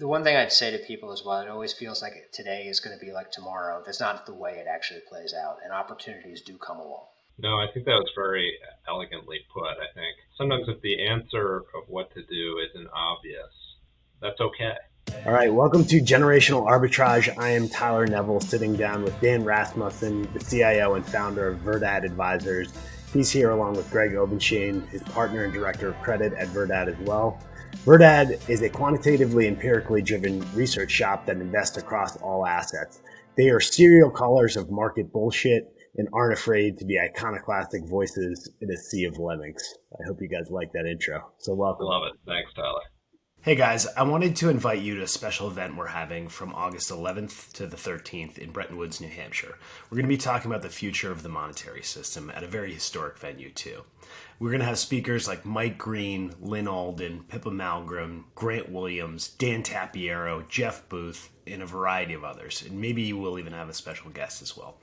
The one thing I'd say to people is, while it always feels like today is going to be like tomorrow, that's not the way it actually plays out, and opportunities do come along. No, I think that was very elegantly put. I think sometimes if the answer of what to do isn't obvious, that's okay. All right, welcome to Generational Arbitrage. I am Tyler Neville, sitting down with Dan Rasmussen, the CIO and founder of Verdad Advisors. He's here along with Greg Obenshain, his partner and director of credit at Verdad as well. Verdad is a quantitatively empirically driven research shop that invests across all assets. They are serial callers of market bullshit and aren't afraid to be iconoclastic voices in a sea of lemmings. I hope you guys like that intro. So welcome. Love it. Thanks, Tyler. Hey guys, I wanted to invite you to a special event we're having from August 11th to the 13th in Bretton Woods, New Hampshire. We're going to be talking about the future of the monetary system at a very historic venue too. We're going to have speakers like Mike Green, Lynn Alden, Pippa Malmgren, Grant Williams, Dan Tapiero, Jeff Booth, and a variety of others. And maybe we'll even have a special guest as well.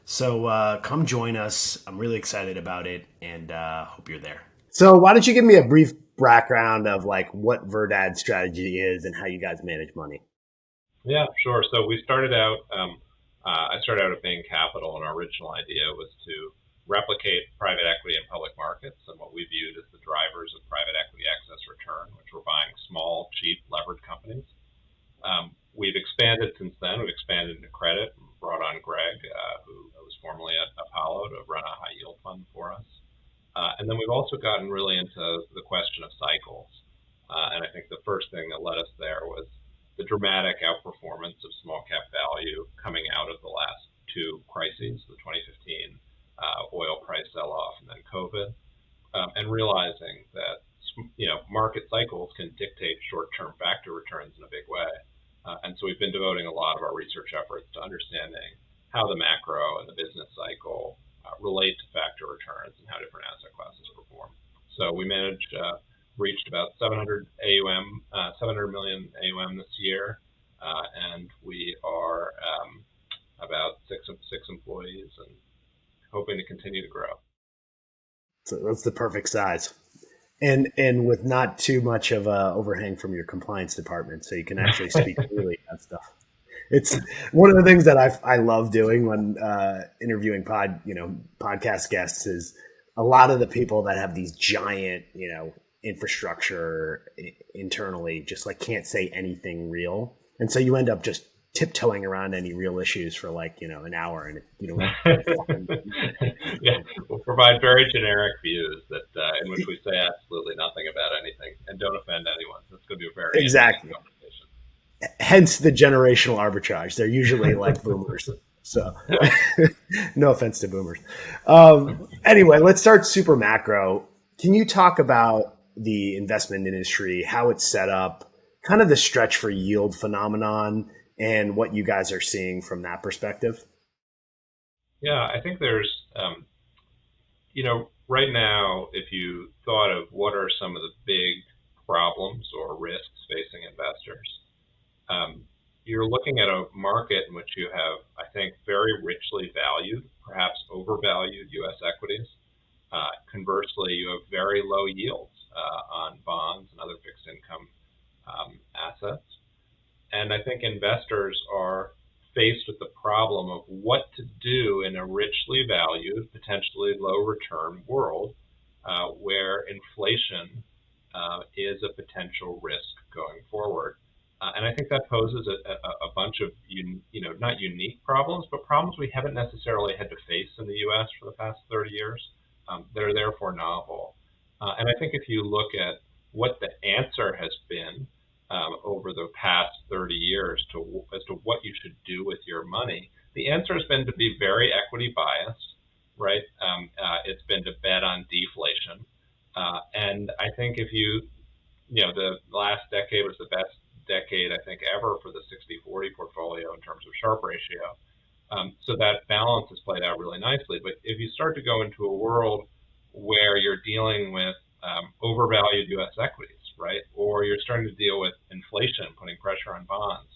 So come join us. I'm really excited about it and hope you're there. So why don't you give me a brief background of like what Verdad's strategy is and how you guys manage money? Yeah, sure. So we started out, I started out at Bain Capital, and our original idea was to replicate private equity in public markets and what we viewed as the drivers of private equity excess return, which were buying small, cheap, levered companies. We've expanded since then. We've expanded into credit, and brought on Greg, who was formerly at Apollo, to run a high yield fund for us. And then we've also gotten really into the question of cycles. And I think the first thing that led us there was the dramatic outperformance of small cap value coming out of the last two crises, the 2015 oil price sell-off and then COVID, and realizing that market cycles can dictate short-term factor returns in a big way. And so we've been devoting a lot of our research efforts to understanding how the macro and the business cycle relate to factor returns and how different asset classes perform. So we reached about 700 million AUM this year, and we are about six employees and hoping to continue to grow. So that's the perfect size. And with not too much of a overhang from your compliance department, so you can actually speak freely about stuff. It's one of the things that I love doing when interviewing podcast guests is a lot of the people that have these giant, infrastructure internally just like can't say anything real. And so you end up just tiptoeing around any real issues for an hour, and yeah, we'll provide very generic views that in which we say absolutely nothing about anything and don't offend anyone. So it's going to be a very exactly conversation. Hence the generational arbitrage. They're usually like boomers. So no offense to boomers. Anyway, let's start super macro. Can you talk about the investment industry, how it's set up, kind of the stretch for yield phenomenon, and what you guys are seeing from that perspective? Yeah, I think there's, right now, if you thought of what are some of the big problems or risks facing investors, you're looking at a market in which you have, I think, very richly valued, perhaps overvalued U.S. equities. Conversely, you have very low yields on bonds and other fixed income assets. And I think investors are faced with the problem of what to do in a richly valued, potentially low return world where inflation is a potential risk going forward. And I think that poses a bunch of, not unique problems, but problems we haven't necessarily had to face in the U.S. for the past 30 years. That are therefore novel. And I think if you look at what the answer has been over the past 30 years as to what you should do with your money, the answer has been to be very equity biased, right? It's been to bet on deflation. And I think if the last decade was the best decade, I think, ever for the 60-40 portfolio in terms of Sharpe ratio. So that balance has played out really nicely. But if you start to go into a world where you're dealing with overvalued U.S. equities, right, or you're starting to deal with inflation putting pressure on bonds,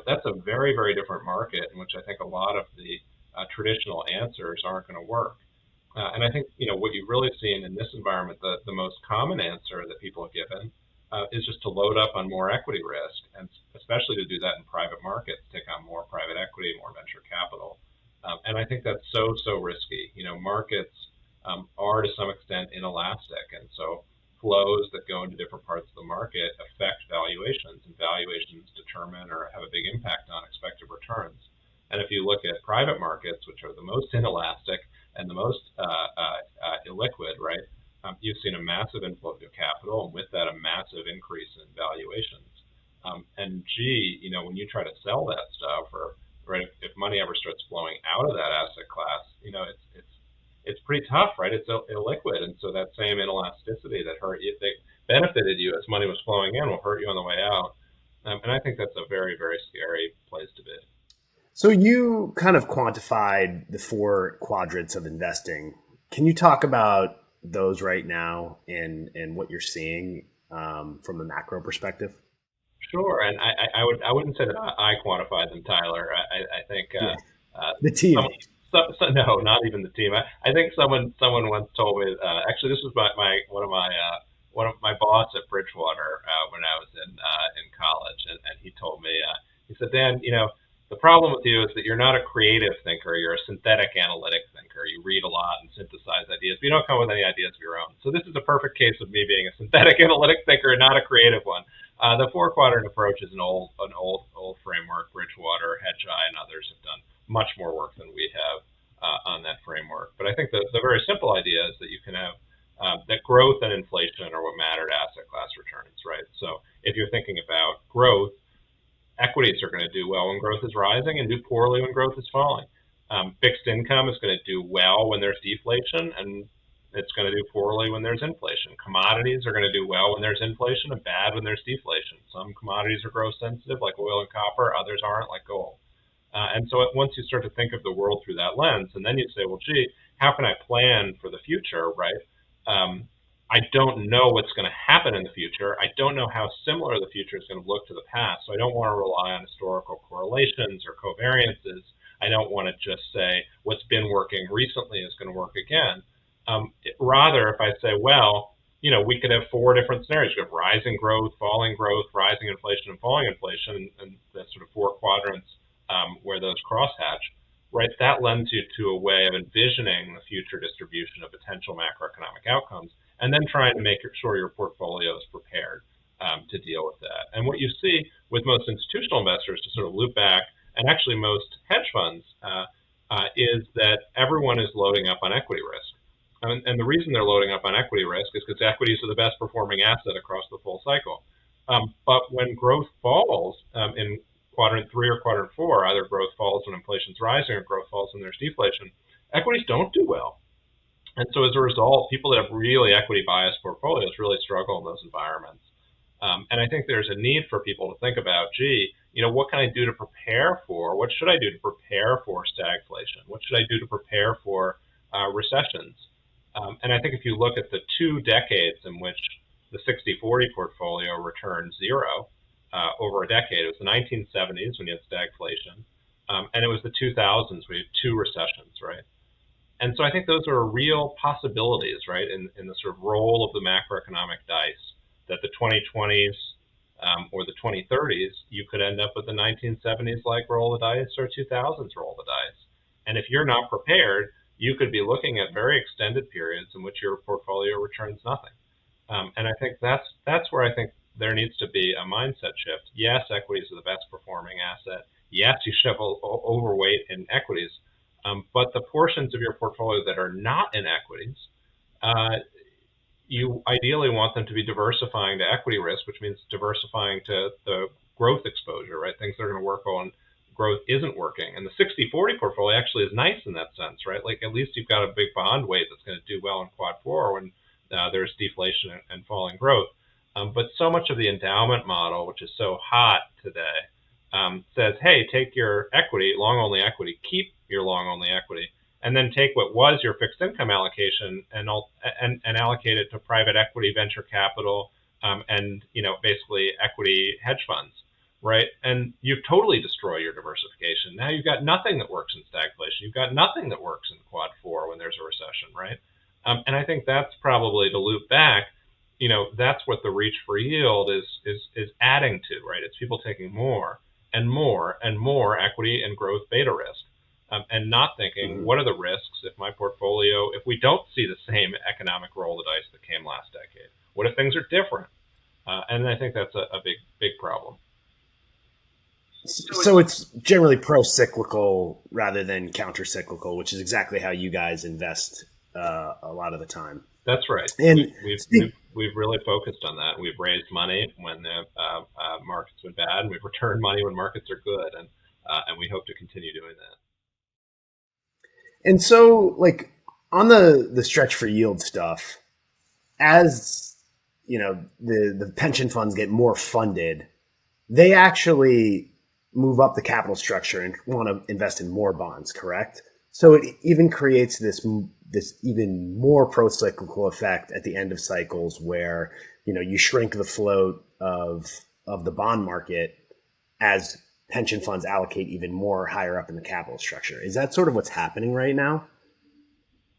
that's a very, very different market in which I think a lot of the traditional answers aren't going to work. And I think, what you've really seen in this environment, the most common answer that people have given is just to load up on more equity risk, and especially to do that in private markets, take on more private equity, more venture capital. And I think that's so risky. Markets are to some extent inelastic, and so flows that go into different parts of the market affect valuations, and valuations determine or have a big impact on expected returns. And if you look at private markets, which are the most inelastic and the most illiquid, right, you've seen a massive inflow of capital, and with that, a massive increase in valuations. And when you try to sell that stuff, or right, if money ever starts flowing out of that asset class, it's pretty tough, right? It's illiquid, and so that same inelasticity that benefited you as money was flowing in will hurt you on the way out. And I think that's a very, very scary place to be. So you kind of quantified the 4 quadrants of investing. Can you talk about those right now and what you're seeing from a macro perspective? Sure, and I wouldn't say that I quantified them, Tyler. I think the team. No, not even the team. I think someone once told me. Actually, this was one of my boss at Bridgewater when I was in college, and he told me. He said, Dan, the problem with you is that you're not a creative thinker. You're a synthetic analytic thinker. You read a lot and synthesize ideas, but you don't come with any ideas of your own. So this is a perfect case of me being a synthetic analytic thinker and not a creative one. The 4-quadrant approach is an old framework. Bridgewater, Hedgeye, and others have done much more work than we have on that framework. But I think the very simple idea is that you can have that growth and inflation are what matter to asset class returns, right? So if you're thinking about growth, equities are going to do well when growth is rising and do poorly when growth is falling. Fixed income is going to do well when there's deflation, and it's going to do poorly when there's inflation. Commodities are going to do well when there's inflation and bad when there's deflation. Some commodities are growth sensitive, like oil and copper. Others aren't, like gold. And so once you start to think of the world through that lens, and then you say, well, how can I plan for the future, right? I don't know what's going to happen in the future. I don't know how similar the future is going to look to the past. So I don't want to rely on historical correlations or covariances. I don't want to just say what's been working recently is going to work again. Rather, if I say, well, we could have 4 different scenarios. You have rising growth, rising inflation, and falling inflation, and the sort of 4 quadrants where those crosshatch. Right, that lends you to a way of envisioning the future distribution of potential macroeconomic outcomes, and then trying to make sure your portfolio is prepared to deal with that. And what you see with most institutional investors, to sort of loop back, and actually most hedge funds, is that everyone is loading up on equity risk. And the reason they're loading up on equity risk is because equities are the best performing asset across the full cycle. But when growth falls in quadrant 3 or quadrant 4, either growth falls when inflation's rising or growth falls when there's deflation, equities don't do well. And so as a result, people that have really equity biased portfolios really struggle in those environments. And I think there's a need for people to think about, what can I do to prepare for, what should I do to prepare for stagflation? What should I do to prepare for recessions? And I think if you look at the 2 decades in which the 60-40 portfolio returned 0, over a decade. It was the 1970s when you had stagflation, and it was the 2000s when you had 2 recessions, right? And so I think those are real possibilities, right, in the sort of role of the macroeconomic dice, that the 2020s or the 2030s, you could end up with the 1970s like roll of the dice or 2000s roll of the dice. And if you're not prepared, you could be looking at very extended periods in which your portfolio returns nothing. And I think that's where I think there needs to be a mindset shift. Yes, equities are the best performing asset. Yes, you should have overweight in equities, but the portions of your portfolio that are not in equities, you ideally want them to be diversifying to equity risk, which means diversifying to the growth exposure, right? Things that are going to work when growth isn't working. And the 60-40 portfolio actually is nice in that sense, right? Like at least you've got a big bond weight that's going to do well in quad 4 when there's deflation and falling growth. But so much of the endowment model, which is so hot today, says, hey, take your equity, long-only equity, keep your long-only equity, and then take what was your fixed income allocation and allocate it to private equity, venture capital, and basically equity hedge funds, right? And you totally destroy your diversification. Now you've got nothing that works in stagflation. You've got nothing that works in quad 4 when there's a recession, right? And I think that's probably, to loop back, that's what the reach for yield is adding to, right? It's people taking more and more and more equity and growth beta risk, and not thinking, what are the risks if we don't see the same economic roll of the dice that came last decade? What if things are different? And I think that's a big problem. So it's generally pro-cyclical rather than counter-cyclical, which is exactly how you guys invest a lot of the time. That's right. And we've really focused on that. We've raised money when the markets have been bad, and we've returned money when markets are good, and we hope to continue doing that. And so, like, on the stretch for yield stuff, as the pension funds get more funded, they actually move up the capital structure and want to invest in more bonds, correct? So it even creates this even more pro-cyclical effect at the end of cycles where, you shrink the float of the bond market as pension funds allocate even more higher up in the capital structure. Is that sort of what's happening right now?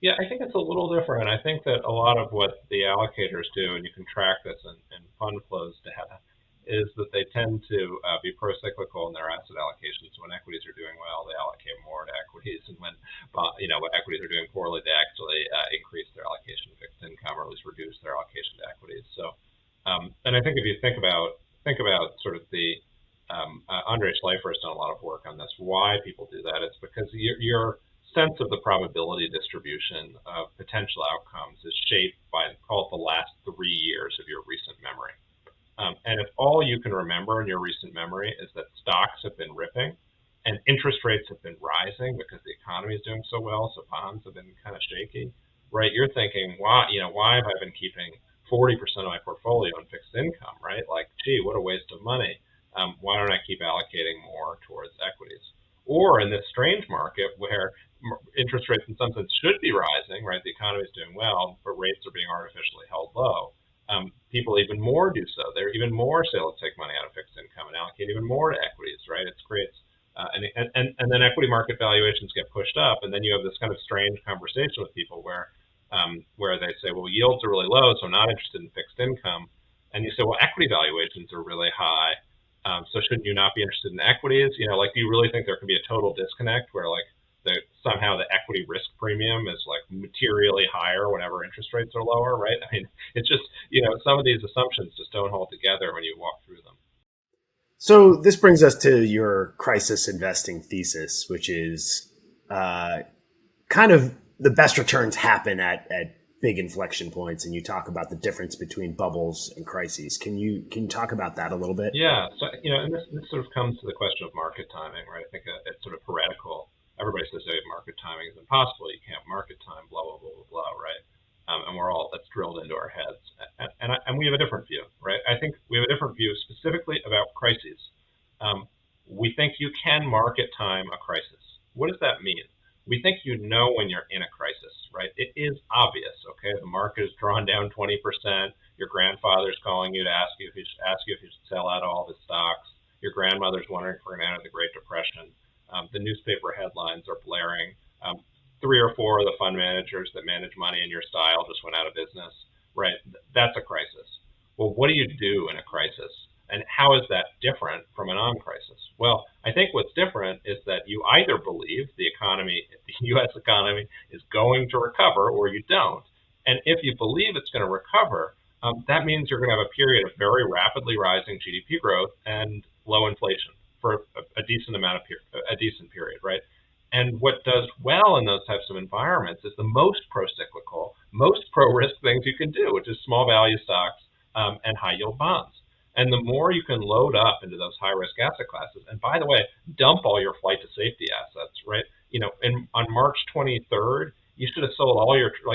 Yeah, I think it's a little different. I think that a lot of what the allocators do, and you can track this in fund flows data, is that they tend to be pro-cyclical in their asset allocations. When equities are doing well, they allocate more to equities, and when equities are doing poorly, they actually increase their allocation to fixed income, or at least reduce their allocation to equities. So, and I think if you think about sort of the Andre Schleifer has done a lot of work on this. Why people do that? It's because your sense of the probability distribution of potential outcomes is shaped by, call it, the last 3 years of your recent memory. And if all you can remember in your recent memory is that stocks have been ripping and interest rates have been rising because the economy is doing so well, so bonds have been kind of shaky, right? You're thinking, why have I been keeping 40% of my portfolio in fixed income, right? Like, gee, what a waste of money. Why don't I keep allocating more towards equities? Or in this strange market where interest rates in some sense should be rising, right? The economy is doing well, but rates are being artificially held low. People even more do so. They're even more say, let's take money out of fixed income and allocate even more to equities, right? It creates, and then equity market valuations get pushed up, and then you have this kind of strange conversation with people where they say, well, yields are really low, so I'm not interested in fixed income. And you say, well, equity valuations are really high, so shouldn't you not be interested in equities? Do you really think there can be a total disconnect where somehow the equity risk premium is materially higher whenever interest rates are lower, right? I mean, it's just, some of these assumptions just don't hold together when you walk through them. So this brings us to your crisis investing thesis, which is kind of the best returns happen at big inflection points, and you talk about the difference between bubbles and crises. Can you talk about that a little bit? Yeah. So, and this sort of comes to the question of market timing, right? I think it's sort of heretical. Everybody says market timing is impossible. You can't market time, blah, blah, blah, blah, blah, right? And that's drilled into our heads. And we have a different view, right? I think we have a different view specifically about crises. We think you can market time a crisis. What does that mean? We think when you're in a crisis, right? It is obvious, okay? The market is drawn down 20%. Your grandfather's calling you to ask you if you should sell out all the stocks. Your grandmother's wondering if we're going to enter the Great Depression. The newspaper headlines are blaring. 3 or 4 of the fund managers that manage money in your style just went out of business, right? That's a crisis. Well, what do you do in a crisis? And how is that different from a non-crisis? Well, I think what's different is that you either believe the U.S. economy is going to recover, or you don't. And if you believe it's going to recover, that means you're going to have a period of very rapidly rising GDP growth and low inflation for a decent period, right? And what does well in those types of environments is the most pro-cyclical, most pro-risk things you can do, which is small value stocks and high yield bonds. And the more you can load up into those high risk asset classes, and by the way, dump all your flight to safety assets, right? On March 23rd, you should have sold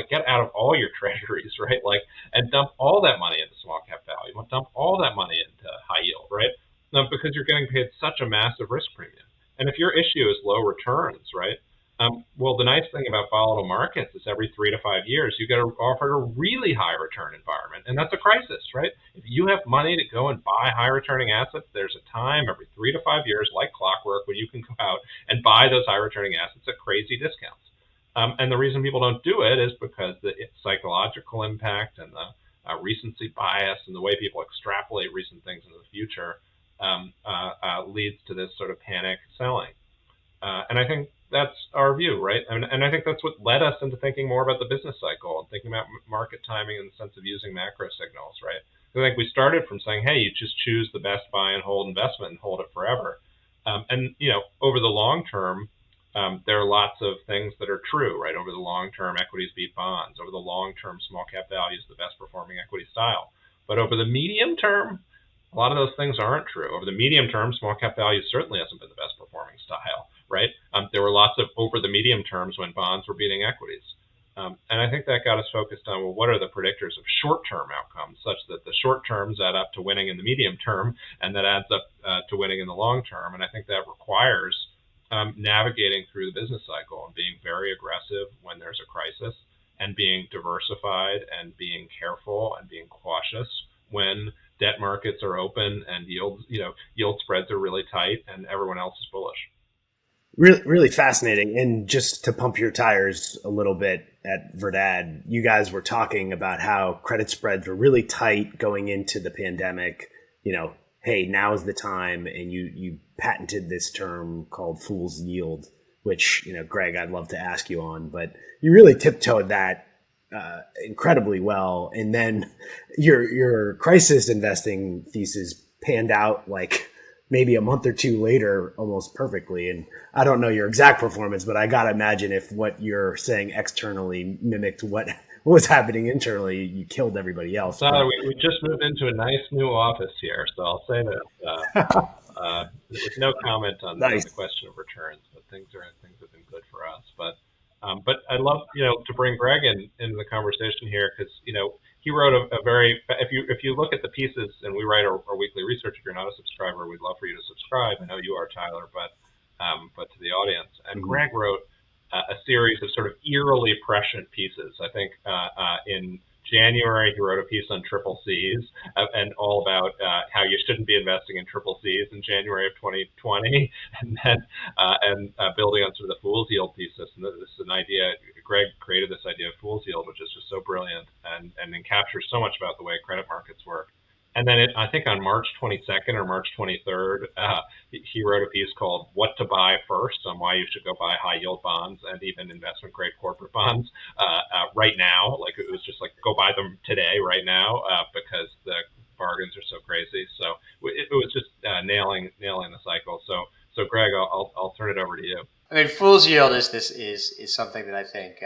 get out of all your treasuries, right? And dump all that money into small cap value, dump all that money into high yield, right? Because you're getting paid such a massive risk premium. And if your issue is low returns, right? Well, the nice thing about volatile markets is every 3 to 5 years, you get offered a really high return environment. And that's a crisis, right? If you have money to go and buy high returning assets, there's a time every 3 to 5 years, like clockwork, when you can go out and buy those high returning assets at crazy discounts. And the reason people don't do it is because the psychological impact and the recency bias and the way people extrapolate recent things into the future leads to this sort of panic selling. And I think that's our view, right? And I think that's what led us into thinking more about the business cycle and thinking about market timing in the sense of using macro signals, right? I think we started from saying, hey, you just choose the best buy and hold investment and hold it forever. And, over the long term, there are lots of things that are true, right? Over the long term, equities beat bonds. Over the long term, small cap value is the best performing equity style. But over the medium term, a lot of those things aren't true. Over the medium term, small cap value certainly hasn't been the best performing style, right? There were lots of over the medium terms when bonds were beating equities. And I think that got us focused on, well, what are the predictors of short-term outcomes such that the short terms add up to winning in the medium term and that adds up to winning in the long term. And I think that requires navigating through the business cycle and being very aggressive when there's a crisis and being diversified and being careful and being cautious when debt markets are open and yield spreads are really tight and everyone else is bullish. Really, really fascinating. And just to pump your tires a little bit at Verdad, you guys were talking about how credit spreads were really tight going into the pandemic. Hey, now is the time. And you patented this term called fool's yield, which, Greg, I'd love to ask you on. But you really tiptoed that incredibly well. And then your crisis investing thesis panned out like maybe a month or two later, almost perfectly. And I don't know your exact performance, but I got to imagine if what you're saying externally mimicked what was happening internally, you killed everybody else. So we just moved into a nice new office here. So I'll say that with no comment on the question of returns, but things have been good for us. But I'd love, to bring Greg into the conversation here because, he wrote a very, if you look at the pieces and we write our weekly research, if you're not a subscriber, we'd love for you to subscribe. I know you are, Tyler, but to the audience. And Greg wrote a series of sort of eerily prescient pieces. I think in January, he wrote a piece on triple Cs and all about how you shouldn't be investing in triple Cs in January of 2020, and then building on sort of the fool's yield thesis. And this is an idea, Greg created this idea of fool's yield, which is just so brilliant and captures so much about the way credit markets work. And then I think on March 22nd or March 23rd, he wrote a piece called What to Buy First on why you should go buy high yield bonds and even investment grade corporate bonds right now. Like it was just like, go buy them today, right now, because the bargains are so crazy. So it was just nailing the cycle. So Greg, I'll turn it over to you. I mean, fool's yield is something that I think,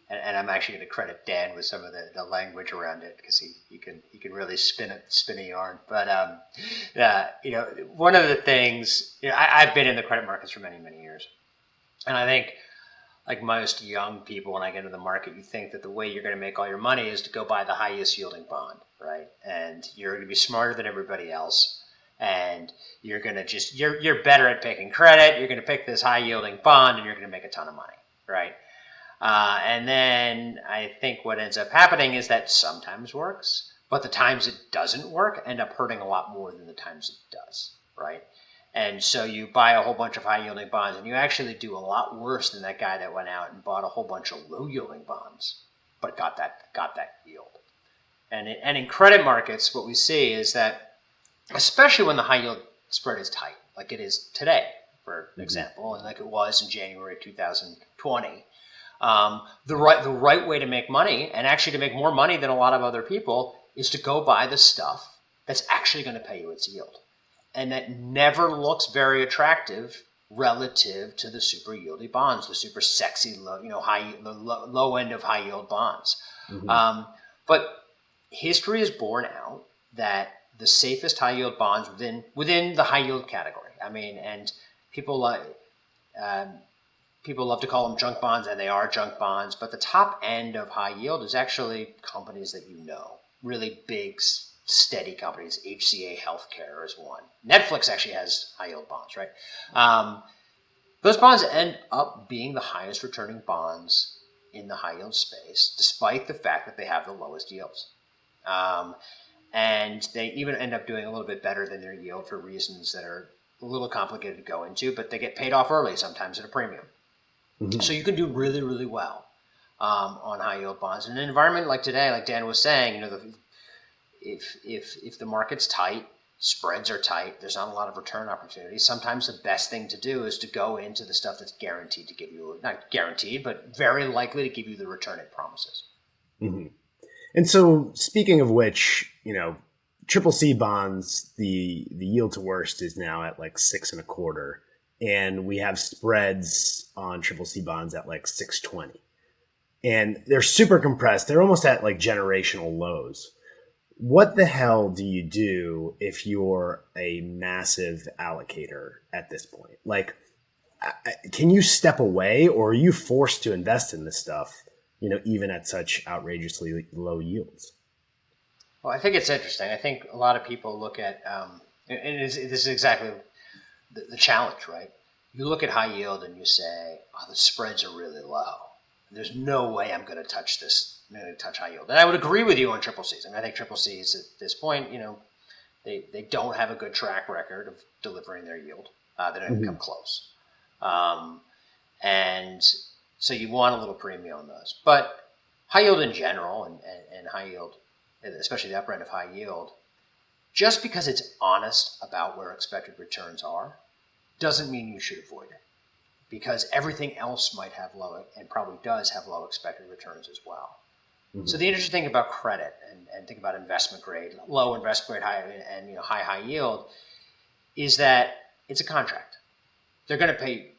and I'm actually going to credit Dan with some of the language around it because he can really spin a yarn. But one of the things, I've been in the credit markets for many, many years, and I think like most young people, when I get into the market, you think that the way you're going to make all your money is to go buy the highest yielding bond, right? And you're going to be smarter than everybody else. And you're going to you're better at picking credit. You're going to pick this high yielding bond and you're going to make a ton of money, right? And then I think what ends up happening is that sometimes works, but the times it doesn't work end up hurting a lot more than the times it does, right? And so you buy a whole bunch of high yielding bonds and you actually do a lot worse than that guy that went out and bought a whole bunch of low yielding bonds, but got that yield. And in credit markets, what we see is that, especially when the high yield spread is tight, like it is today, for example, and like it was in January 2020, the right way to make money, and actually to make more money than a lot of other people, is to go buy the stuff that's actually going to pay you its yield, and that never looks very attractive relative to the super yieldy bonds, the super sexy low end of high yield bonds. Mm-hmm. But history has borne out that the safest high yield bonds within the high yield category. I mean, and people love to call them junk bonds, and they are junk bonds. But the top end of high yield is actually companies that really big, steady companies. HCA Healthcare is one. Netflix actually has high yield bonds, right? Those bonds end up being the highest returning bonds in the high yield space, despite the fact that they have the lowest yields. And they even end up doing a little bit better than their yield for reasons that are a little complicated to go into, but they get paid off early, sometimes at a premium. Mm-hmm. So you can do really, really well on high yield bonds. In an environment like today, like Dan was saying, if the market's tight, spreads are tight, there's not a lot of return opportunities. Sometimes the best thing to do is to go into the stuff that's guaranteed to give you, not guaranteed, but very likely to give you the return it promises. Mm-hmm. And so, speaking of which, triple C bonds, the yield to worst is now at like 6.25, and we have spreads on triple C bonds at like 620, and they're super compressed. They're almost at like generational lows. What the hell do you do if you're a massive allocator at this point? Like, can you step away, or are you forced to invest in this stuff, even at such outrageously low yields? Well, I think it's interesting. I think a lot of people look at, this is exactly the challenge, right? You look at high yield and you say, oh, the spreads are really low. There's no way I'm going to touch this. I'm going to touch high yield. And I would agree with you on triple Cs. I mean, I think triple Cs at this point, they don't have a good track record of delivering their yield. They don't even come close. And so you want a little premium on those. But high yield in general and high yield, especially the upper end of high yield, just because it's honest about where expected returns are, doesn't mean you should avoid it. Because everything else might have low, and probably does have low expected returns as well. Mm-hmm. So the interesting thing about credit and think about investment grade, low investment grade, high and high yield, is that it's a contract. They're going to pay.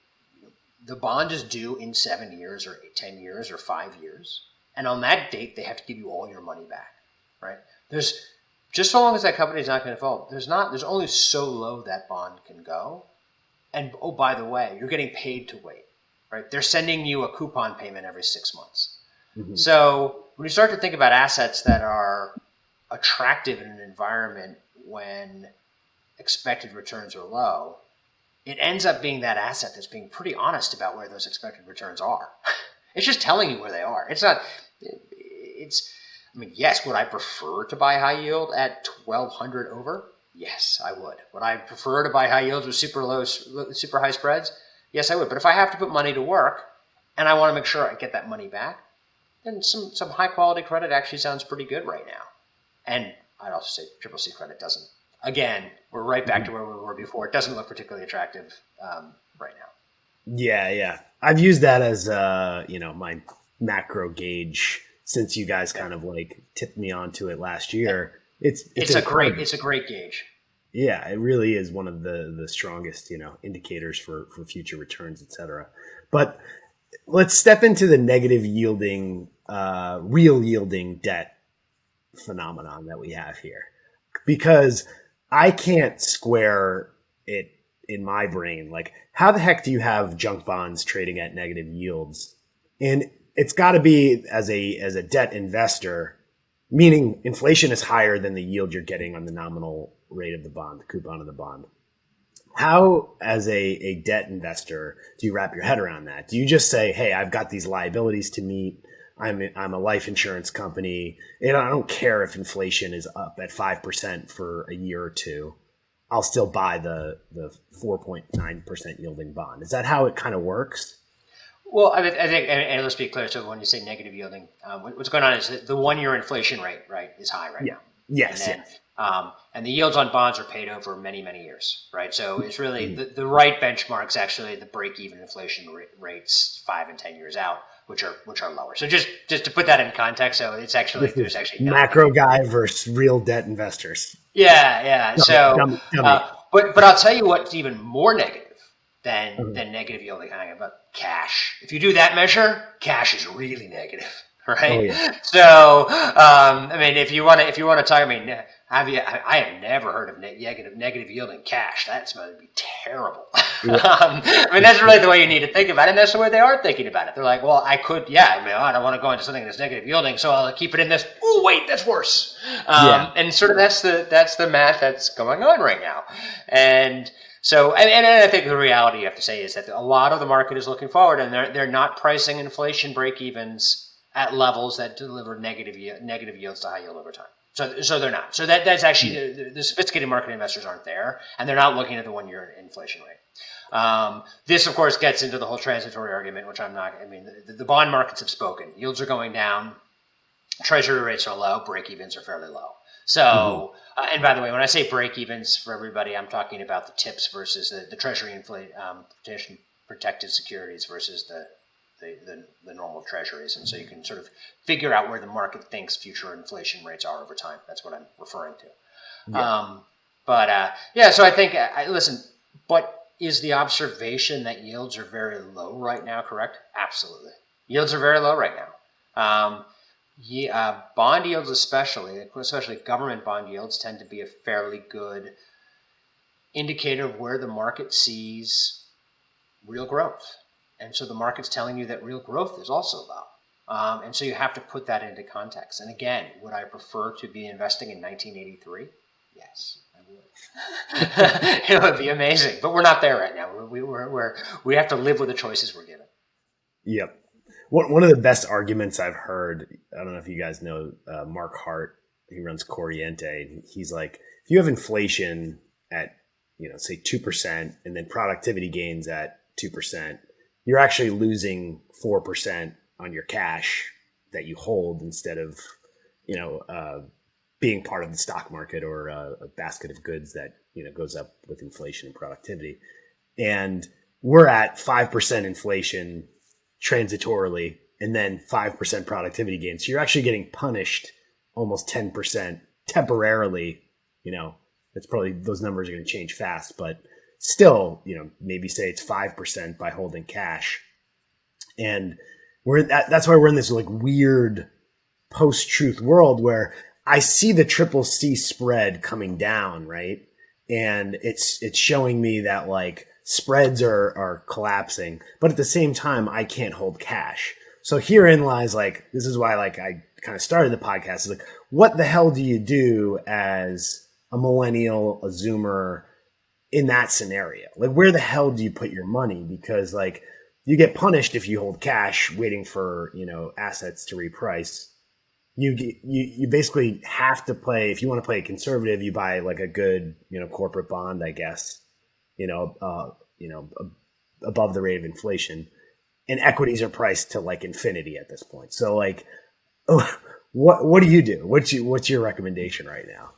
The bond is due in 7 years or 10 years or 5 years, and on that date they have to give you all your money back. Right? There's just so long as that company is not going to default. There's only so low that bond can go. And oh, by the way, you're getting paid to wait, right? They're sending you a coupon payment every 6 months. Mm-hmm. So when you start to think about assets that are attractive in an environment when expected returns are low, it ends up being that asset that's being pretty honest about where those expected returns are. It's just telling you where they are. Yes, would I prefer to buy high yield at 1,200 over? Yes, I would. Would I prefer to buy high yields with super high spreads? Yes, I would. But if I have to put money to work and I want to make sure I get that money back, then some high quality credit actually sounds pretty good right now. And I'd also say triple C credit doesn't. Again, we're right back to where we were before. It doesn't look particularly attractive right now. Yeah. I've used that as my macro gauge since you guys kind of like tipped me onto it last year. It's a great gauge. Yeah, it really is one of the strongest, indicators for future returns, et cetera. But let's step into the negative yielding, real yielding debt phenomenon that we have here, because I can't square it in my brain. Like, how the heck do you have junk bonds trading at negative yields? And it's got to be as a debt investor, meaning inflation is higher than the yield you're getting on the nominal rate of the bond, the coupon of the bond. How, as a debt investor, do you wrap your head around that? Do you just say, hey, I've got these liabilities to meet. I'm a life insurance company, and I don't care if inflation is up at 5% for a year or two. I'll still buy the 4.9% yielding bond. Is that how it kind of works? Well, I think, and let's be clear. So when you say negative yielding, what's going on is that the 1 year inflation rate, right, is high right now. Yes. And the yields on bonds are paid over many, many years, right? So it's really the right benchmark's actually the break-even inflation rates 5 and 10 years out, which are lower. So just to put that in context, so it's actually there's actually macro guy versus real debt investors. Yeah. So, but I'll tell you what's even more negative than negative yielding. About cash. If you do that measure, cash is really negative, right? Oh, yeah. So, if you want to talk, I have never heard of negative yielding cash. That's going to be terrible. Yeah. That's really the way you need to think about it, and that's the way they are thinking about it. They're like, well, I could, I don't want to go into something that's negative yielding, so I'll keep it in this. Oh, wait, that's worse. And sort of that's the math that's going on right now. And so, and I think the reality you have to say is that a lot of the market is looking forward, and they're not pricing inflation break-evens at levels that deliver negative yields to high yield over time. So they're not. So that's actually the sophisticated market investors aren't there, and they're not looking at the 1 year inflation rate. This, of course, gets into the whole transitory argument, which I'm not. The bond markets have spoken. Yields are going down. Treasury rates are low. Break-evens are fairly low. So, and by the way, when I say break evens for everybody, I'm talking about the tips versus the Treasury inflation protected securities versus the normal treasuries. And so you can sort of figure out where the market thinks future inflation rates are over time. That's what I'm referring to. Yeah. So I think, listen, but is the observation that yields are very low right now correct? Absolutely. Yields are very low right now. Bond yields especially government bond yields tend to be a fairly good indicator of where the market sees real growth. And so the market's telling you that real growth is also low. And so you have to put that into context. And again, would I prefer to be investing in 1983? Yes, I would. It would be amazing, but we're not there right now. We have to live with the choices we're given. Yep. One of the best arguments I've heard, I don't know if you guys know Mark Hart, he runs Corriente. He's like, if you have inflation at, say 2% and then productivity gains at 2%, you're actually losing 4% on your cash that you hold instead of, being part of the stock market or a basket of goods that, goes up with inflation and productivity. And we're at 5% inflation transitorily and then 5% productivity gains. So you're actually getting punished almost 10% temporarily. It's probably, those numbers are going to change fast, but still, maybe say it's 5% by holding cash. And that's why we're in this like weird post-truth world where I see the triple C spread coming down, right? And it's showing me that like spreads are collapsing, but at the same time, I can't hold cash. So herein lies like, this is why like I kind of started the podcast. Is like, what the hell do you do as a millennial, a Zoomer in that scenario? Like, where the hell do you put your money? Because like you get punished if you hold cash waiting for, assets to reprice. You basically have to play, if you want to play conservative, you buy like a good, corporate bond, I guess, above the rate of inflation, and equities are priced to like infinity at this point. So like, what do you do? What's your recommendation right now?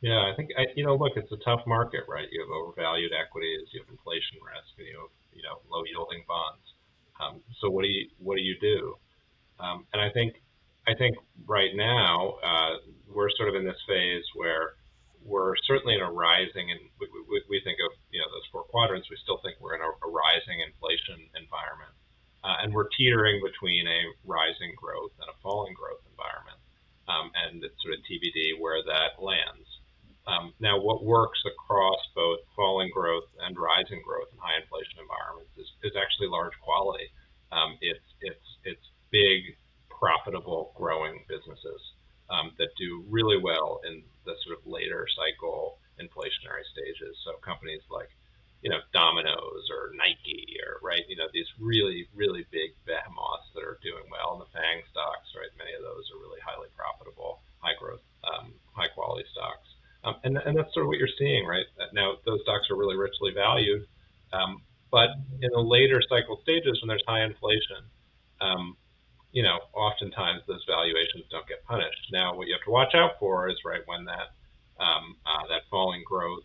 Yeah, I think, look, it's a tough market, right? You have overvalued equities, you have inflation risk, and you have, low yielding bonds. So what do you do? And I think right now we're sort of in this phase where we're certainly in a rising, and we think of those four quadrants. We still think we're in a rising inflation environment, and we're teetering between a rising growth and a falling growth environment, and it's sort of TBD where that lands. Now, what works across both falling growth and rising growth in high inflation environments is actually large quality. It's big, profitable, growing businesses that do really well in the sort of later cycle inflationary stages. So companies like, Domino's or Nike or, right, these really, really big behemoths that are doing well, and the FANG stocks, right, many of those are really highly profitable, high growth, high quality stocks. And that's sort of what you're seeing, right? Now, those stocks are really richly valued, but in the later cycle stages when there's high inflation, oftentimes those valuations don't get punished. Now, what you have to watch out for is right when that falling growth,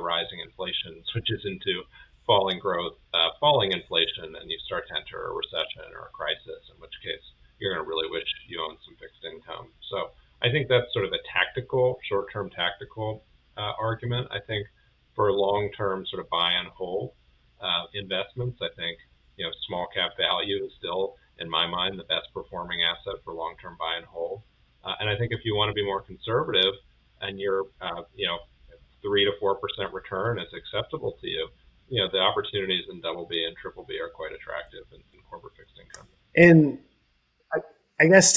rising inflation switches into falling growth, falling inflation, and you start to enter a recession or a crisis, in which case you're going to really wish you owned some fixed income. So I think that's sort of a tactical, short-term tactical argument. I think for long-term sort of buy and hold investments, I think small cap value is still, in my mind, the best performing asset for long-term buy and hold. And I think if you want to be more conservative and your 3 to 4% return is acceptable to you, the opportunities in double B and triple B are quite attractive in corporate fixed income. And I guess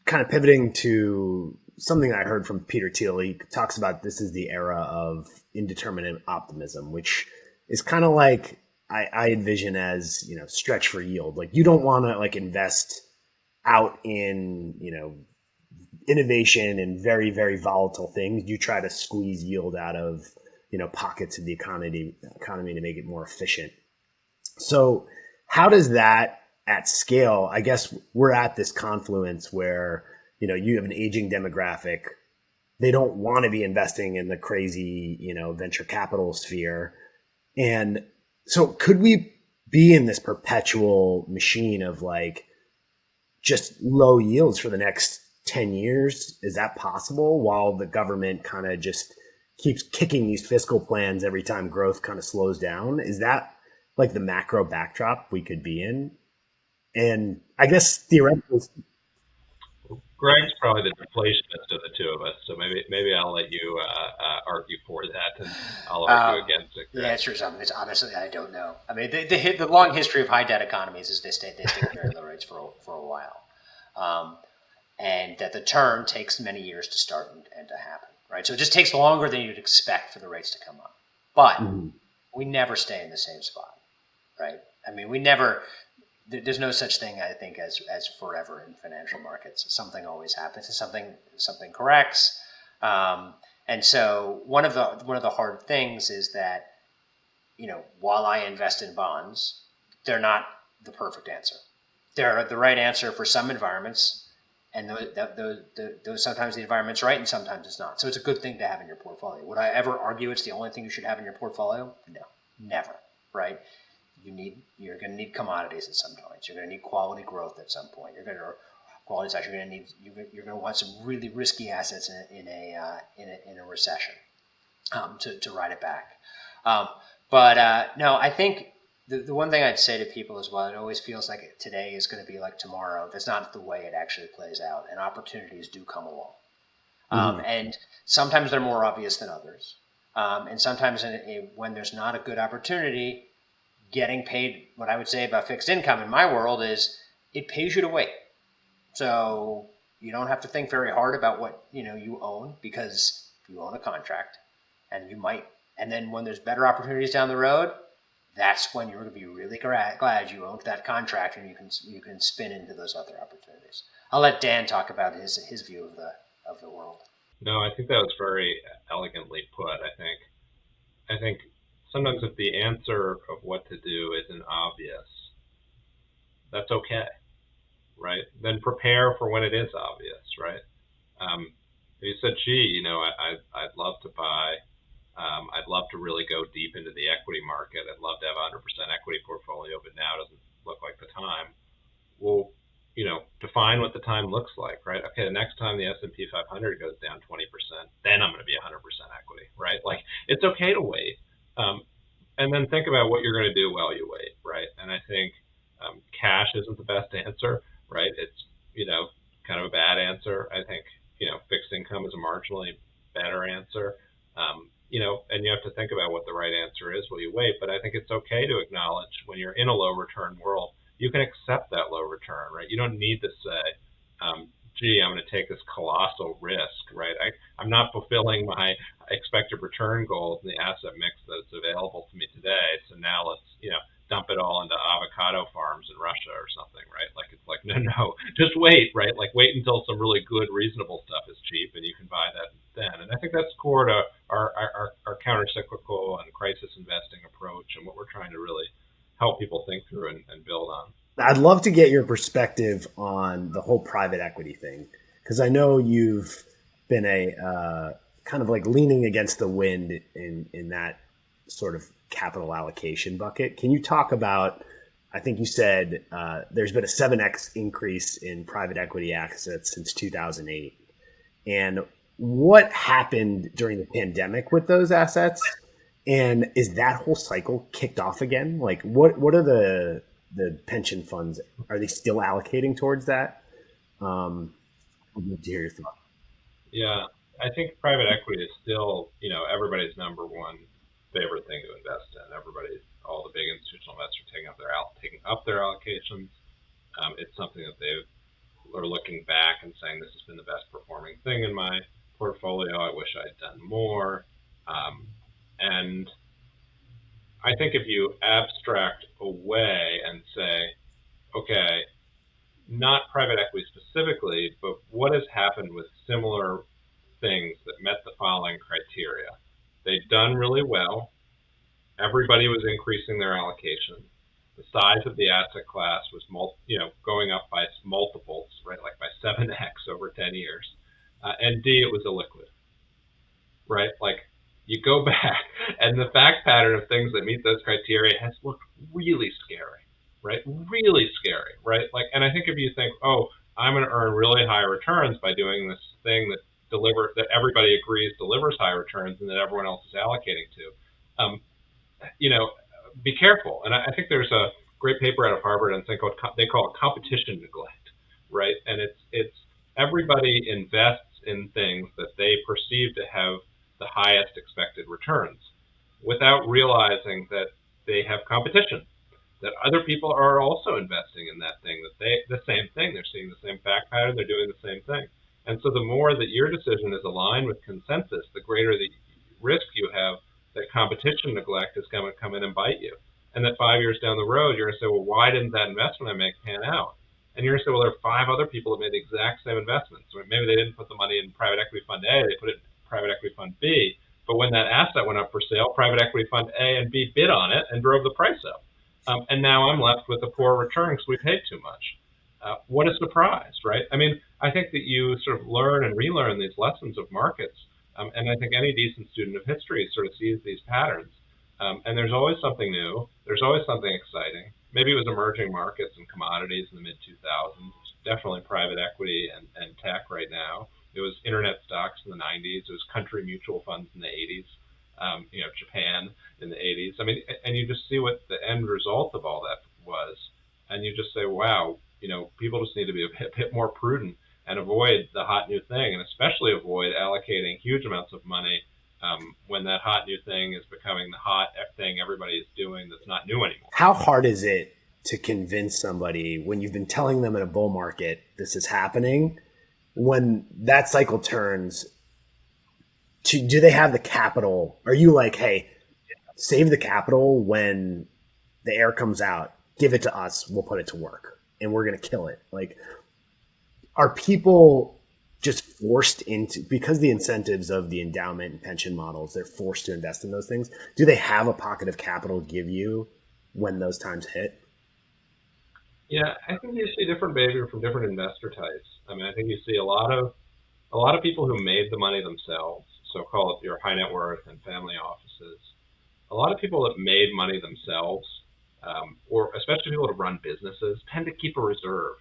kind of pivoting to something I heard from Peter Thiel, he talks about this is the era of indeterminate optimism, which is kind of like I envision as, stretch for yield. Like you don't want to like invest out in, innovation and very, very volatile things. You try to squeeze yield out of, pockets of the economy to make it more efficient. So how does that at scale, I guess we're at this confluence where, you have an aging demographic. They don't want to be investing in the crazy, venture capital sphere. And so could we be in this perpetual machine of like just low yields for the next 10 years? Is that possible while the government kind of just keeps kicking these fiscal plans every time growth kind of slows down? Is that like the macro backdrop we could be in? And I guess theoretically, Greg's probably the deflationist of the two of us, so maybe I'll let you argue for that, and I'll argue against it. The answer is honestly, I don't know. I mean, the long history of high debt economies is they stay at very low rates for a while, and that the turn takes many years to start and to happen, right? So it just takes longer than you'd expect for the rates to come up, but we never stay in the same spot, right? I mean, we never. There's no such thing, I think, as forever in financial markets. Something always happens, and something corrects. And so one of the hard things is that, while I invest in bonds, they're not the perfect answer. They're the right answer for some environments, and those sometimes the environment's right and sometimes it's not. So it's a good thing to have in your portfolio. Would I ever argue it's the only thing you should have in your portfolio? No, never. Right? You're going to need commodities at some point. You're going to need quality growth at some point. You're going to want some really risky assets in a recession to ride it back. No, I think the one thing I'd say to people as well, it always feels like today is going to be like tomorrow. That's not the way it actually plays out, and opportunities do come along. And sometimes they're more obvious than others. And sometimes when there's not a good opportunity, getting paid, what I would say about fixed income in my world is it pays you to wait. So you don't have to think very hard about what you own, because you own a contract, and then when there's better opportunities down the road, that's when you're going to be really glad you owned that contract, and you can spin into those other opportunities. I'll let Dan talk about his view of the world. No, I think that was very elegantly put. I think sometimes if the answer of what to do isn't obvious, that's okay, right? Then prepare for when it is obvious, right? You said, gee, I'd love to buy, I'd love to really go deep into the equity market. I'd love to have a 100% equity portfolio, but now doesn't look like the time. Well, define what the time looks like, right? Okay, the next time the S&P 500 goes down 20%, then I'm going to be 100% equity, right? Like, it's okay to wait. And then think about what you're going to do while you wait, right? And I think cash isn't the best answer, right? It's, kind of a bad answer. I think, fixed income is a marginally better answer. And you have to think about what the right answer is while you wait. But I think it's okay to acknowledge when you're in a low return world, you can accept that low return, right? You don't need to say, gee, I'm going to take this colossal risk, right? I'm not fulfilling my expected return goals in the asset mix that's available to me today. So now let's, dump it all into avocado farms in Russia or something, right? Like, it's like, no, just wait, right? Like, wait until some really good, reasonable stuff is cheap and you can buy that then. And I think that's core to our counter-cyclical and crisis investing approach and what we're trying to really help people think through and build on. I'd love to get your perspective on the whole private equity thing, because I know you've been a kind of like leaning against the wind in that sort of capital allocation bucket. Can you talk about, I think you said there's been a 7x increase in private equity assets since 2008. And what happened during the pandemic with those assets? And is that whole cycle kicked off again? Like, what are the pension funds? Are they still allocating towards that? I'd love to hear your thoughts. Yeah, I think private equity is still, everybody's number one favorite thing to invest in. All the big institutional investors taking up their allocations. It's something that they are looking back and saying, this has been the best performing thing in my portfolio. I wish I'd done more. And I think if you abstract away and say, okay, not private equity specifically, but what has happened with similar things that met the following criteria? They'd done really well. Everybody was increasing their allocation. the size of the asset class was going up by multiples, right, like by 7x over 10 years, and D, it was illiquid, right? Like you go back, and the fact pattern of things that meet those criteria has looked really scary, right? Really scary, right? Like, and I think if you think, oh, I'm going to earn really high returns by doing this thing that everybody agrees delivers high returns and that everyone else is allocating to, be careful. And I think there's a great paper out of Harvard on something they call it competition neglect, right? And it's everybody invests in things that they perceive to have the highest expected returns without realizing that they have competition, that other people are also investing in that thing, the same thing, they're seeing the same fact pattern, they're doing the same thing. And so the more that your decision is aligned with consensus, the greater the risk you have that competition neglect is going to come in and bite you. And that 5 years down the road, you're going to say, well, why didn't that investment I make pan out? And you're going to say, well, there are 5 other people that made the exact same investments. Or maybe they didn't put the money in private equity fund A, they put it in private equity fund B. But when that asset went up for sale, private equity fund A and B bid on it and drove the price up. And now I'm left with a poor return because we paid too much. What a surprise, right? I mean, I think that you sort of learn and relearn these lessons of markets. And I think any decent student of history sort of sees these patterns. And there's always something new. There's always something exciting. Maybe it was emerging markets and commodities in the mid-2000s. It's definitely private equity and tech right now. It was internet stocks in the 90s. It was country mutual funds in the 80s. Japan in the 80s. I mean, and you just see what the end result of all that was. And you just say, wow, people just need to be a bit more prudent and avoid the hot new thing, and especially avoid allocating huge amounts of money when that hot new thing is becoming the hot thing everybody is doing that's not new anymore. How hard is it to convince somebody when you've been telling them in a bull market this is happening, when that cycle turns, do they have the capital? Are you like, hey, save the capital when the air comes out, give it to us, we'll put it to work, and we're going to kill it? Like, are people just forced into, because the incentives of the endowment and pension models, they're forced to invest in those things? Do they have a pocket of capital to give you when those times hit? Yeah, I think you see different behavior from different investor types. I mean, I think you see a lot of people who made the money themselves, so call it your high net worth and family offices. A lot of people that made money themselves, or especially people that run businesses, tend to keep a reserve,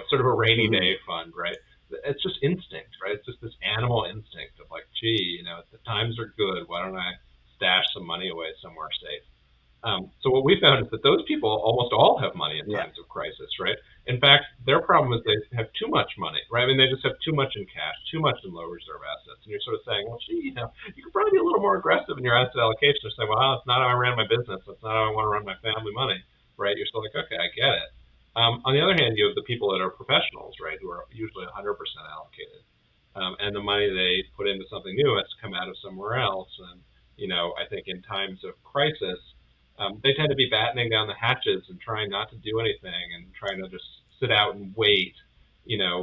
sort of a rainy day fund, right? It's just instinct, right? It's just this animal instinct of like, gee, if the times are good, why don't I stash some money away somewhere safe? So what we found is that those people almost all have money in times of crisis, right? In fact, their problem is they have too much money, right? I mean, they just have too much in cash, too much in low reserve assets. And you're sort of saying, well, gee, you could probably be a little more aggressive in your asset allocation. Or say, well, it's not how I ran my business. That's not how I want to run my family money, right? You're still like, okay, I get it. On the other hand, you have the people that are professionals, right, who are usually 100% allocated. And the money they put into something new has to come out of somewhere else. And, I think in times of crisis, they tend to be battening down the hatches and trying not to do anything and trying to just sit out and wait,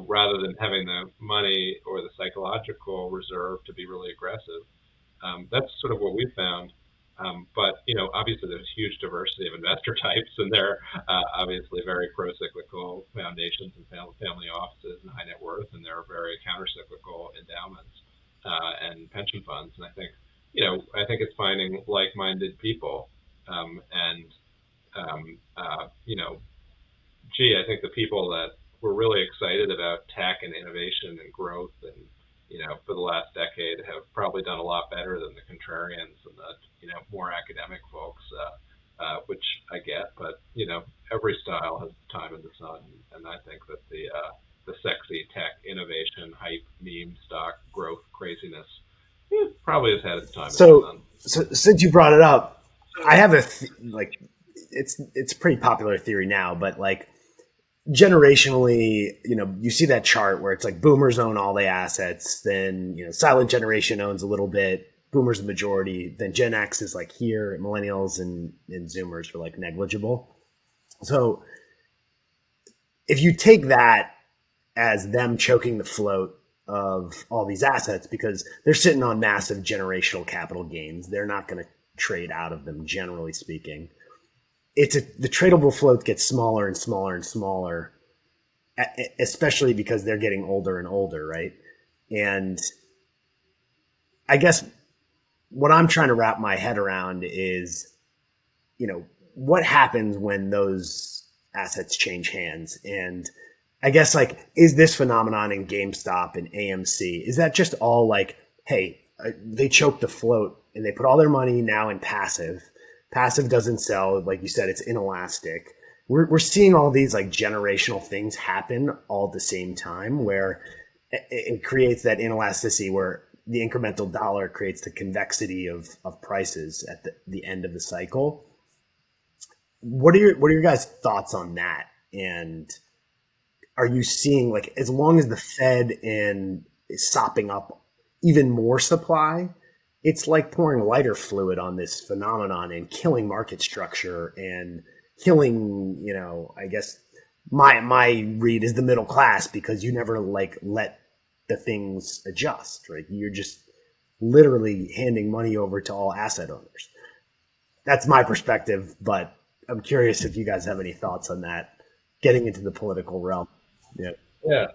rather than having the money or the psychological reserve to be really aggressive. That's sort of what we found. But, obviously there's huge diversity of investor types, and they're obviously very pro-cyclical foundations and family offices and high net worth, and there are very counter-cyclical endowments and pension funds. And I think it's finding like-minded people. I think the people that were really excited about tech and innovation and growth and, for the last decade have probably done a lot better than the contrarians and the, more academic folks, which I get, but, every style has time in the sun. And I think that the sexy tech innovation, hype, meme, stock, growth, craziness, probably has had its time in the sun. So since you brought it up, I have it's a pretty popular theory now, but like generationally, you see that chart where it's like boomers own all the assets, then, silent generation owns a little bit, boomers the majority, then Gen X is like here, millennials and Zoomers are like negligible. So if you take that as them choking the float of all these assets because they're sitting on massive generational capital gains, they're not going to trade out of them, generally speaking. the tradable float gets smaller and smaller and smaller, especially because they're getting older and older, right? And I guess what I'm trying to wrap my head around is, what happens when those assets change hands? And I guess, is this phenomenon in GameStop and AMC, is that just all like, hey, they choked the float and they put all their money now in passive. Passive doesn't sell. Like you said, it's inelastic. We're seeing all these generational things happen all at the same time, where it creates that inelasticity where the incremental dollar creates the convexity of prices at the end of the cycle. What are your guys' thoughts on that? And are you seeing, as long as the Fed is sopping up even more supply, it's like pouring lighter fluid on this phenomenon and killing market structure and killing, I guess my read is the middle class, because you never let the things adjust, right? You're just literally handing money over to all asset owners. That's my perspective, but I'm curious if you guys have any thoughts on that, getting into the political realm. Yeah. Yeah.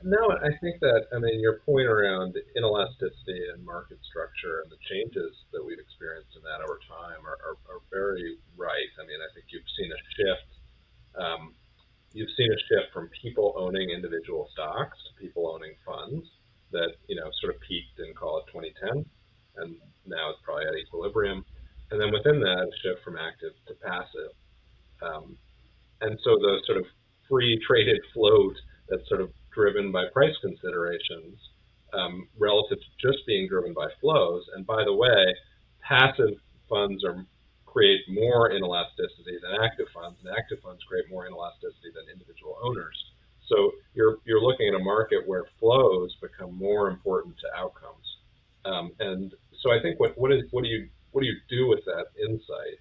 No, I think that, your point around inelasticity and market structure and the changes that we've experienced in that over time are very right. I think you've seen a shift. You've seen a shift from people owning individual stocks to people owning funds that, sort of peaked in, call it 2010, and now it's probably at equilibrium. And then within that, a shift from active to passive. And so the sort of free traded float that's sort of driven by price considerations, relative to just being driven by flows. And by the way, passive funds create more inelasticity than active funds, and active funds create more inelasticity than individual owners. So you're looking at a market where flows become more important to outcomes. And so I think what do you do with that insight?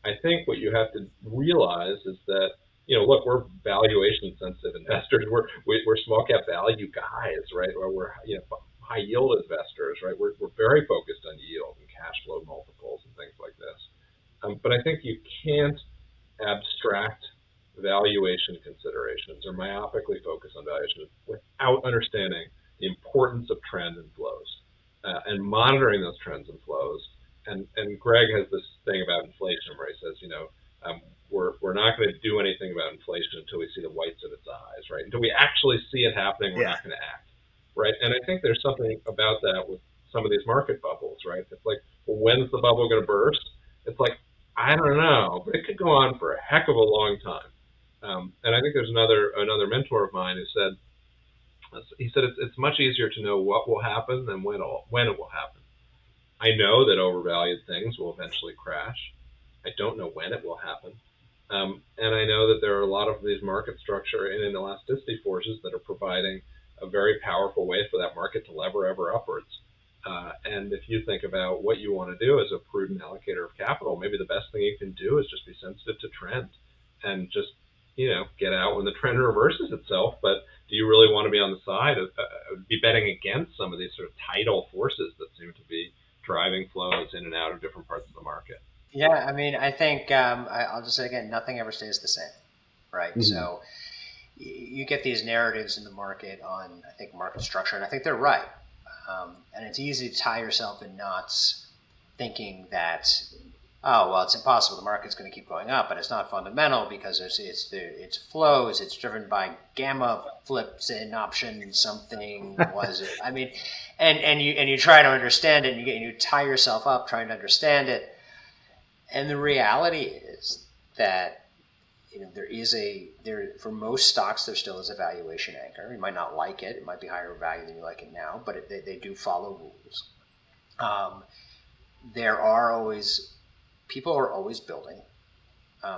I think what you have to realize is that, look, we're valuation sensitive investors. We're small cap value guys, right? Or we're high yield investors, right? We're very focused on yield and cash flow multiples and things like this. But I think you can't abstract valuation considerations or myopically focus on valuation without understanding the importance of trend and flows, and monitoring those trends and flows. And Greg has this thing about inflation where he says, we're not going to do anything about inflation until we see the whites of its eyes, right? Until we actually see it happening, we're not going to act, right? And I think there's something about that with some of these market bubbles, right? It's like, well, when's the bubble going to burst? It's like, I don't know, but it could go on for a heck of a long time. And I think there's another mentor of mine who said, it's much easier to know what will happen than when it will happen. I know that overvalued things will eventually crash. I don't know when it will happen. And I know that there are a lot of these market structure and inelasticity forces that are providing a very powerful way for that market to lever ever upwards. And if you think about what you want to do as a prudent allocator of capital, maybe the best thing you can do is just be sensitive to trend and just, get out when the trend reverses itself. But do you really want to be on the side of be betting against some of these sort of tidal forces that seem to be driving flows in and out of different parts of the market? Yeah, I think I'll just say again, nothing ever stays the same, right? Mm-hmm. So you get these narratives in the market on, I think, market structure, and I think they're right. And it's easy to tie yourself in knots thinking that, oh, well, it's impossible. The market's going to keep going up, but it's not fundamental because it's flows. It's driven by gamma flips in option something. Was it? And you try to understand it, and you tie yourself up trying to understand it. And the reality is that for most stocks there still is a valuation anchor. You might not like it; it might be higher value than you like it now, but they do follow rules. People are always building.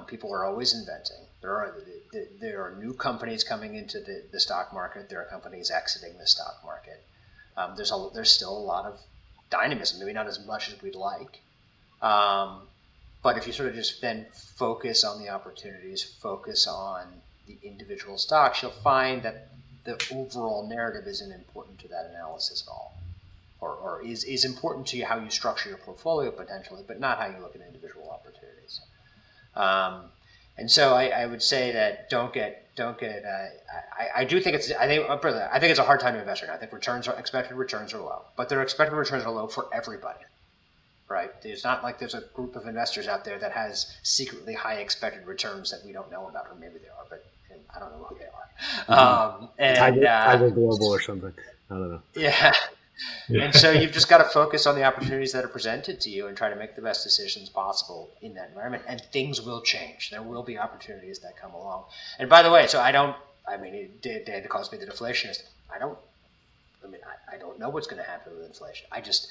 People are always inventing. There are new companies coming into the stock market. There are companies exiting the stock market. There's still a lot of dynamism, maybe not as much as we'd like. But if you sort of just then focus on the opportunities, focus on the individual stocks, you'll find that the overall narrative isn't important to that analysis at all, or is important to you how you structure your portfolio potentially, but not how you look at individual opportunities. And so I would say that don't get. I do think I think it's a hard time to invest right now. I think expected returns are low, but their expected returns are low for everybody, right? There's not like there's a group of investors out there that has secretly high expected returns that we don't know about, or maybe they are, but I don't know who they are. Tiger Global or something. I don't know. Yeah. And so you've just got to focus on the opportunities that are presented to you and try to make the best decisions possible in that environment. And things will change. There will be opportunities that come along. And by the way, so Dan calls me the deflationist. I don't know what's going to happen with inflation. I just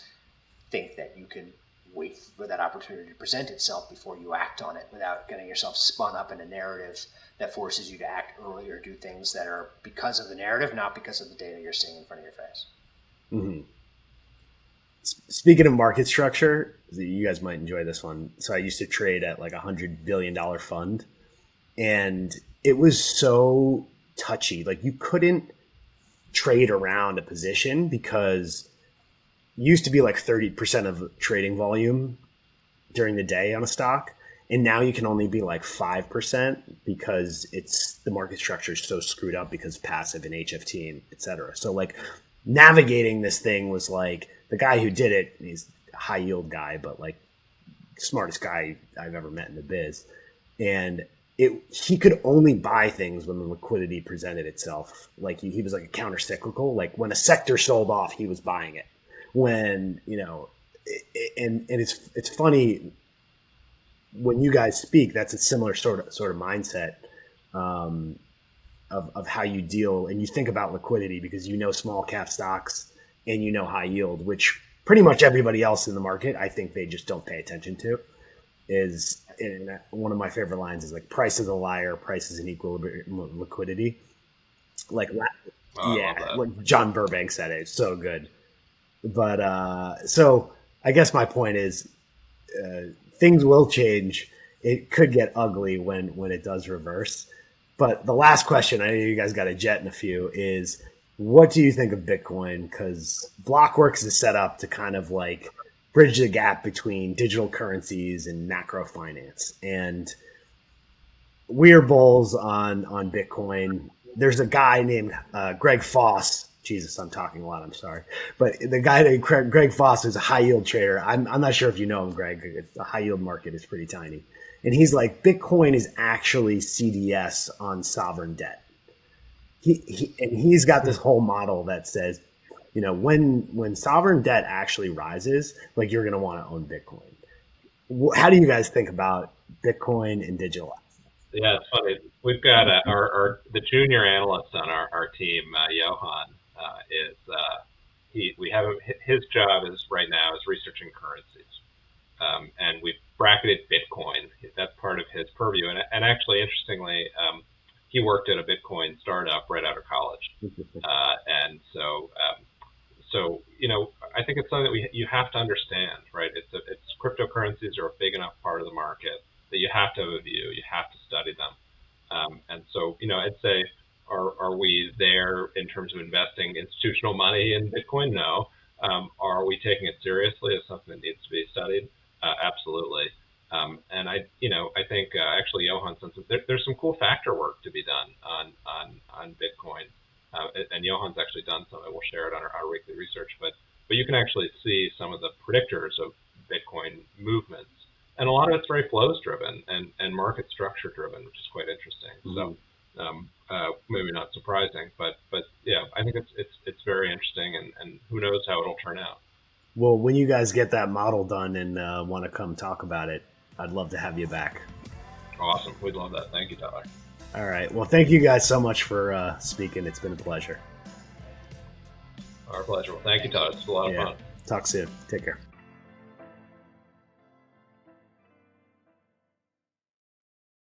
think that you can wait for that opportunity to present itself before you act on it without getting yourself spun up in a narrative that forces you to act early or do things that are because of the narrative, not because of the data you're seeing in front of your face. Mm-hmm. Speaking of market structure, you guys might enjoy this one. So I used to trade at like $100 billion fund, and it was so touchy. Like you couldn't trade around a position because it used to be like 30% of trading volume during the day on a stock. And now you can only be like 5% because the market structure is so screwed up because passive and HFT and et cetera. So like navigating this thing was like the guy who did it, he's a high yield guy, but like smartest guy I've ever met in the biz. And he could only buy things when the liquidity presented itself. Like he was like a counter cyclical. Like when a sector sold off, he was buying it. When, and it's funny when you guys speak, that's a similar sort of mindset of how you deal and you think about liquidity because small cap stocks and high yield, which pretty much everybody else in the market, I think they just don't pay attention to. And one of my favorite lines is like price is a liar, price is an equilibrium liquidity. Like John Burbank said it. It's so good. But so I guess my point is things will change. It could get ugly when it does reverse. But the last question, I know you guys got a jet in a few, is what do you think of Bitcoin? Because Blockworks is set up to kind of like bridge the gap between digital currencies and macro finance. And we're bulls on Bitcoin. There's a guy named Greg Foss. Jesus, I'm talking a lot. I'm sorry. But the guy named Greg Foss is a high yield trader. I'm not sure if you know him, Greg. The high yield market is pretty tiny. And he's like, Bitcoin is actually CDS on sovereign debt. He's got this whole model that says, when sovereign debt actually rises, like you're going to want to own Bitcoin. How do you guys think about Bitcoin and digital assets? Yeah, it's funny. We've got the junior analyst on our team, Johan. We have his job is right now is researching currencies, and we've bracketed Bitcoin. That's part of his purview. And actually, interestingly, he worked at a Bitcoin startup right out of college, and so I think it's something that you have to understand, right? It's cryptocurrencies are a big enough part of the market that you have to have a view, you have to study them, and so I'd say. Are we there in terms of investing institutional money in Bitcoin? No. Are we taking it seriously as something that needs to be studied? Absolutely. And I think actually Johan said there's some cool factor work to be done on Bitcoin, and Johan's actually done some. We'll share it on our weekly research, but you can actually see some of the predictors of Bitcoin movements, and a lot of it's very flows driven and market structure driven, which is quite interesting. Mm-hmm. So. Maybe not surprising, but yeah, I think it's very interesting, and who knows how it'll turn out. Well, when you guys get that model done and want to come talk about it, I'd love to have you back. Awesome. We'd love that. Thank you, Tyler. All right. Well, thank you guys so much for speaking. It's been a pleasure. Our pleasure. Well, thank you, Tyler. It's a lot of fun. Talk soon. Take care.